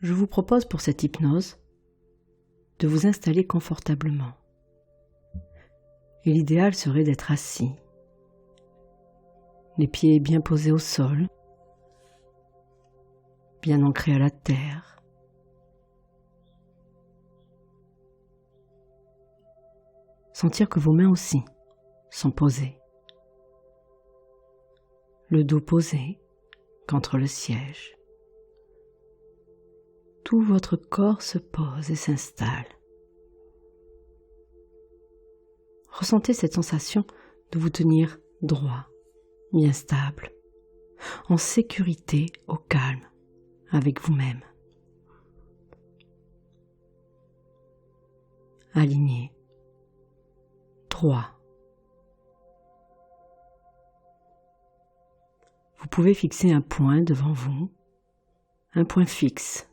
je vous propose pour cette hypnose de vous installer confortablement. Et l'idéal serait d'être assis, les pieds bien posés au sol, bien ancrés à la terre. Sentir que vos mains aussi sont posées, le dos posé contre le siège. Tout votre corps se pose et s'installe. Ressentez cette sensation de vous tenir droit, bien stable, en sécurité, au calme, avec vous-même. Aligné, droit. Vous pouvez fixer un point devant vous, un point fixe.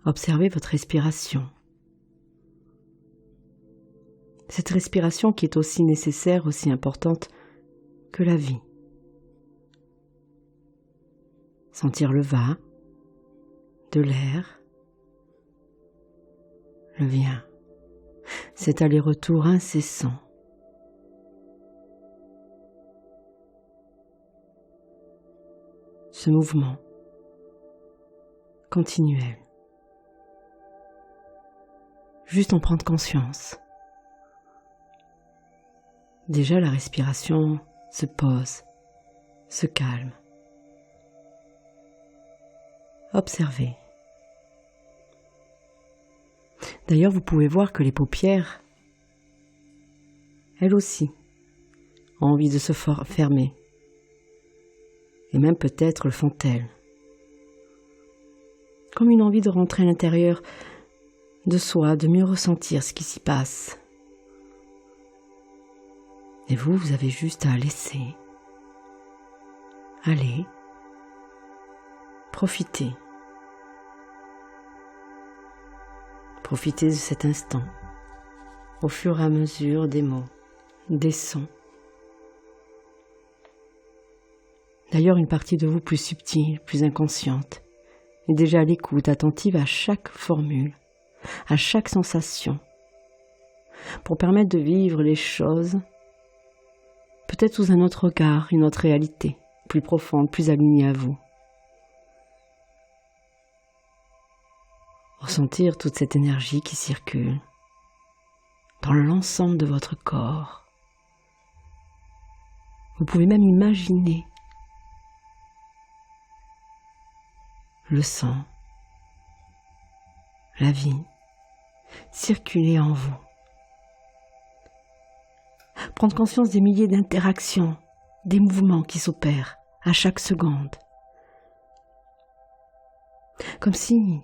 Observez votre respiration. Cette respiration qui est aussi nécessaire, aussi importante que la vie. Sentir le va, de l'air, le vient. Cet aller-retour incessant. Ce mouvement continuel. Juste en prendre conscience. Déjà la respiration se pose, se calme. Observez. D'ailleurs, vous pouvez voir que les paupières, elles aussi, ont envie de se fermer. Et même peut-être le font-elles. Comme une envie de rentrer à l'intérieur de soi, de mieux ressentir ce qui s'y passe. Et vous, vous avez juste à laisser aller, profiter. Profitez de cet instant, au fur et à mesure des mots, des sons. D'ailleurs, une partie de vous plus subtile, plus inconsciente, est déjà à l'écoute, attentive à chaque formule, à chaque sensation, pour permettre de vivre les choses, peut-être sous un autre regard, une autre réalité, plus profonde, plus alignée à vous. Ressentir toute cette énergie qui circule dans l'ensemble de votre corps. Vous pouvez même imaginer le sang, la vie, circuler en vous. Prendre conscience des milliers d'interactions, des mouvements qui s'opèrent à chaque seconde. Comme si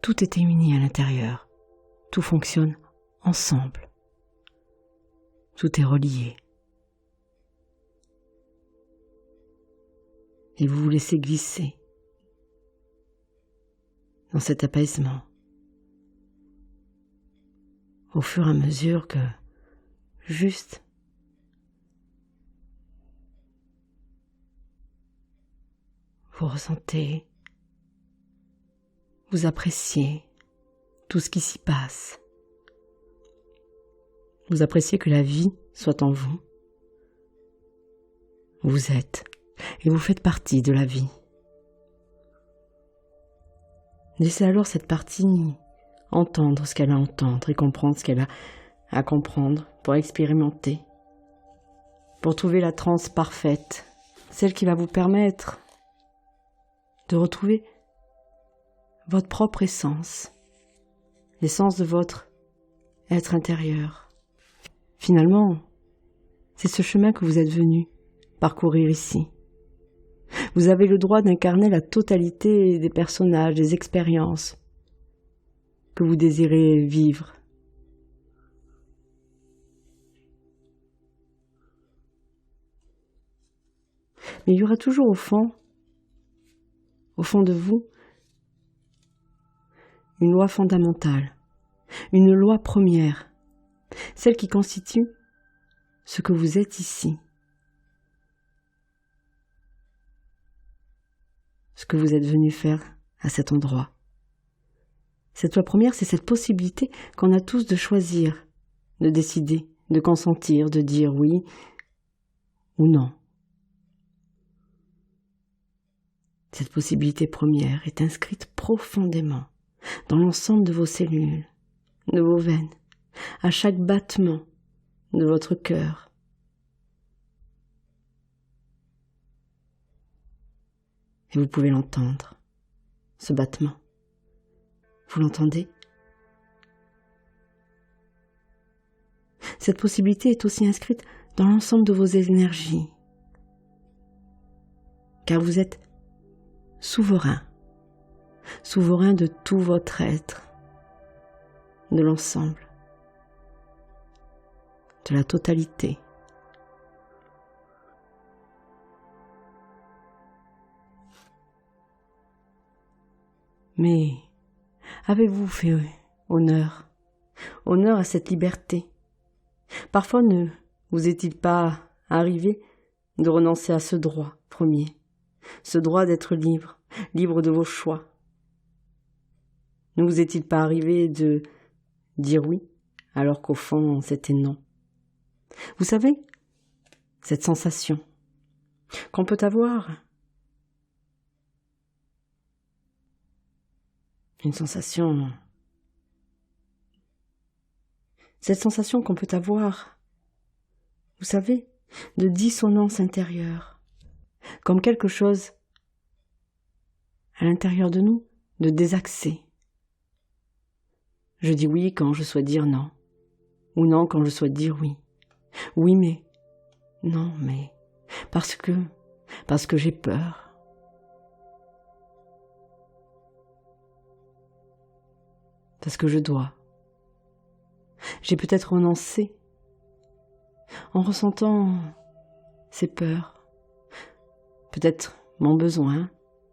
tout était uni à l'intérieur, tout fonctionne ensemble, tout est relié. Et vous vous laissez glisser dans cet apaisement au fur et à mesure que juste vous ressentez, vous appréciez tout ce qui s'y passe. Vous appréciez que la vie soit en vous. Vous êtes et vous faites partie de la vie. Laissez alors cette partie entendre ce qu'elle a à entendre et comprendre ce qu'elle a à comprendre pour expérimenter, pour trouver la transe parfaite, celle qui va vous permettre de retrouver votre propre essence, l'essence de votre être intérieur. Finalement, c'est ce chemin que vous êtes venu parcourir ici. Vous avez le droit d'incarner la totalité des personnages, des expériences que vous désirez vivre. Mais il y aura toujours au fond de vous, une loi fondamentale, une loi première, celle qui constitue ce que vous êtes ici. ce que vous êtes venu faire à cet endroit. Cette loi première, c'est cette possibilité qu'on a tous de choisir, de décider, de consentir, de dire oui ou non. Cette possibilité première est inscrite profondément dans l'ensemble de vos cellules, de vos veines, à chaque battement de votre cœur. Et vous pouvez l'entendre, ce battement. Vous l'entendez? Cette possibilité est aussi inscrite dans l'ensemble de vos énergies, car vous êtes souverain, souverain de tout votre être, de l'ensemble, de la totalité. Mais avez-vous fait honneur à cette liberté? Parfois ne vous est-il pas arrivé de renoncer à ce droit premier, ce droit d'être libre, libre de vos choix? Ne vous est-il pas arrivé de dire oui, alors qu'au fond c'était non? Vous savez, cette sensation qu'on peut avoir, cette sensation qu'on peut avoir, vous savez, de dissonance intérieure, comme quelque chose à l'intérieur de nous, de désaxé. Je dis oui quand je souhaite dire non, ou non quand je souhaite dire oui. Oui mais, non mais, parce que j'ai peur. Parce que je dois. J'ai peut-être renoncé en ressentant ces peurs. Peut-être mon besoin,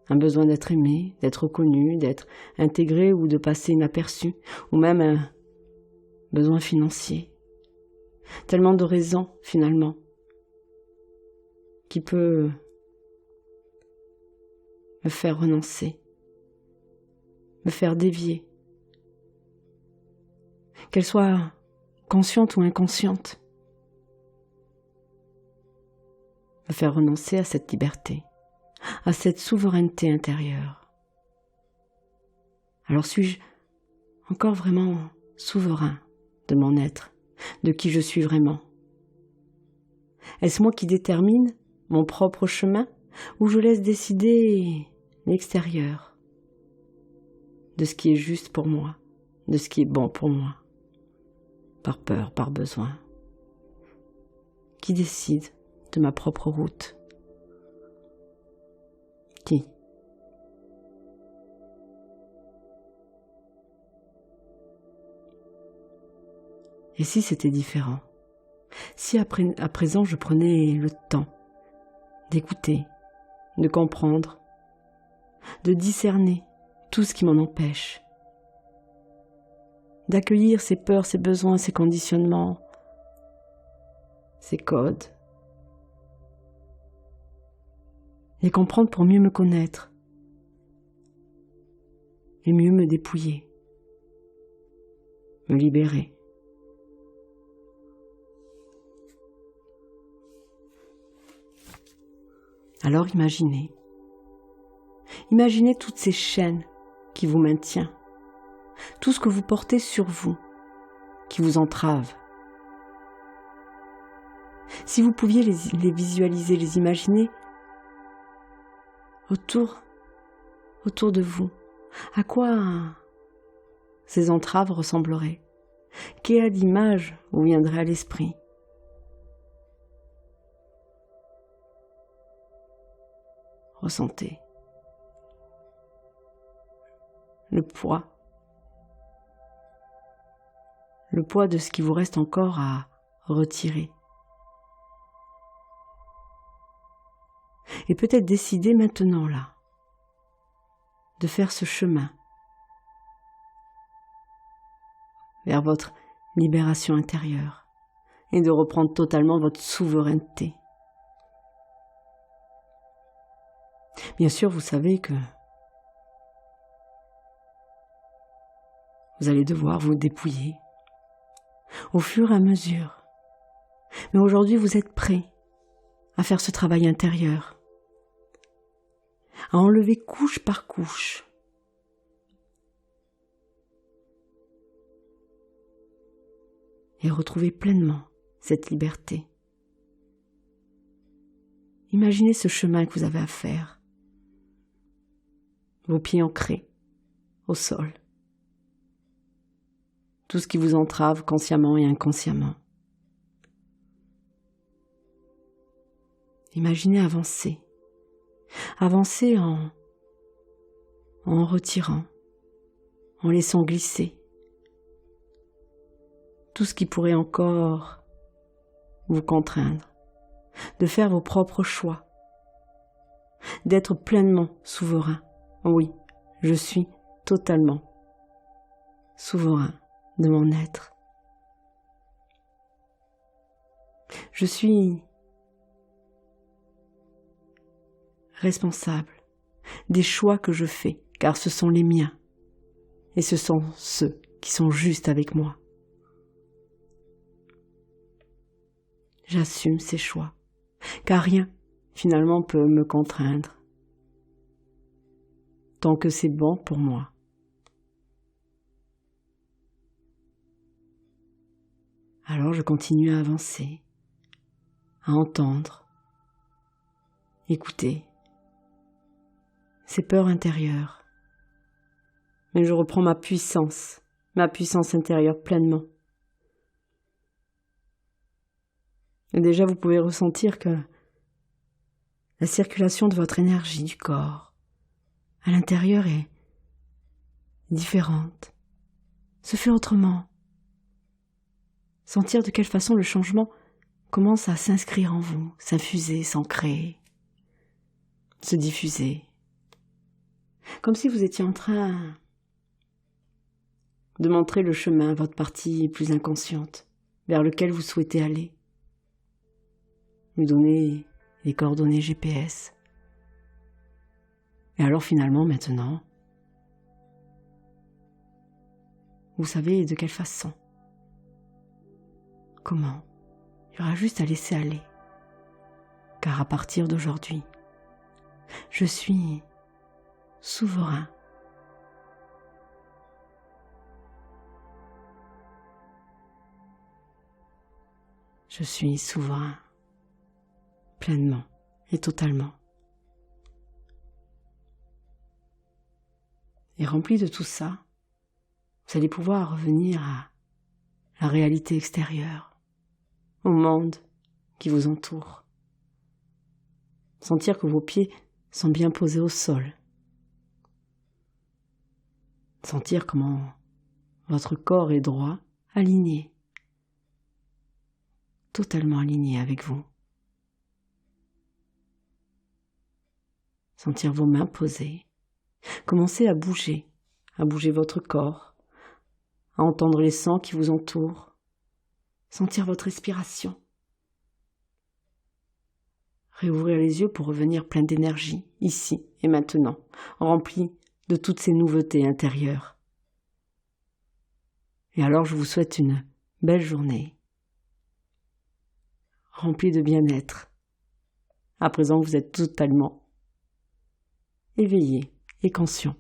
un besoin d'être aimé, d'être reconnu, d'être intégré ou de passer inaperçu, ou même un besoin financier. Tellement de raisons, finalement, qui peut me faire renoncer, me faire dévier. Qu'elle soit consciente ou inconsciente, me faire renoncer à cette liberté, à cette souveraineté intérieure. Alors suis-je encore vraiment souverain de mon être, de qui je suis vraiment? Est-ce moi qui détermine mon propre chemin ou je laisse décider l'extérieur de ce qui est juste pour moi, de ce qui est bon pour moi? Par peur, par besoin. Qui décide de ma propre route? Qui? Et si c'était différent? Si à présent je prenais le temps d'écouter, de comprendre, de discerner tout ce qui m'en empêche, d'accueillir ses peurs, ses besoins, ses conditionnements, ses codes, les comprendre pour mieux me connaître et mieux me dépouiller, me libérer. Alors imaginez toutes ces chaînes qui vous maintiennent, tout ce que vous portez sur vous, qui vous entrave. Si vous pouviez les visualiser, les imaginer autour de vous, à quoi ces entraves ressembleraient? Quelle image vous viendrait à l'esprit? Ressentez le poids de ce qui vous reste encore à retirer. Et peut-être décider maintenant là de faire ce chemin vers votre libération intérieure et de reprendre totalement votre souveraineté. Bien sûr, vous savez que vous allez devoir vous dépouiller au fur et à mesure. Mais aujourd'hui, vous êtes prêt à faire ce travail intérieur, à enlever couche par couche. Et retrouver pleinement cette liberté. Imaginez ce chemin que vous avez à faire. Vos pieds ancrés au sol. Tout ce qui vous entrave consciemment et inconsciemment. Imaginez avancer. Avancer en retirant, en laissant glisser tout ce qui pourrait encore vous contraindre, de faire vos propres choix, d'être pleinement souverain. Oui, je suis totalement souverain de mon être. Je suis responsable des choix que je fais, car ce sont les miens, et ce sont ceux qui sont justes avec moi. J'assume ces choix, car rien, finalement, peut me contraindre, tant que c'est bon pour moi. Alors je continue à avancer, à entendre, écouter ces peurs intérieures. Mais je reprends ma puissance intérieure pleinement. Et déjà, vous pouvez ressentir que la circulation de votre énergie du corps à l'intérieur est différente, se fait autrement. Sentir de quelle façon le changement commence à s'inscrire en vous, s'infuser, s'ancrer, se diffuser. Comme si vous étiez en train de montrer le chemin à votre partie plus inconsciente, vers lequel vous souhaitez aller. Lui donner les coordonnées GPS. Et alors finalement, maintenant, vous savez de quelle façon, comment. Il y aura juste à laisser aller. Car à partir d'aujourd'hui, je suis souverain. Je suis souverain. Pleinement et totalement. Et rempli de tout ça, vous allez pouvoir revenir à la réalité extérieure, au monde qui vous entoure. Sentir que vos pieds sont bien posés au sol. Sentir comment votre corps est droit, aligné, totalement aligné avec vous. Sentir vos mains posées. Commencez à bouger votre corps, à entendre les sons qui vous entourent, sentir votre respiration. Réouvrir les yeux pour revenir plein d'énergie, ici et maintenant, rempli de toutes ces nouveautés intérieures. Et alors je vous souhaite une belle journée, remplie de bien-être. À présent, vous êtes totalement éveillé et conscient.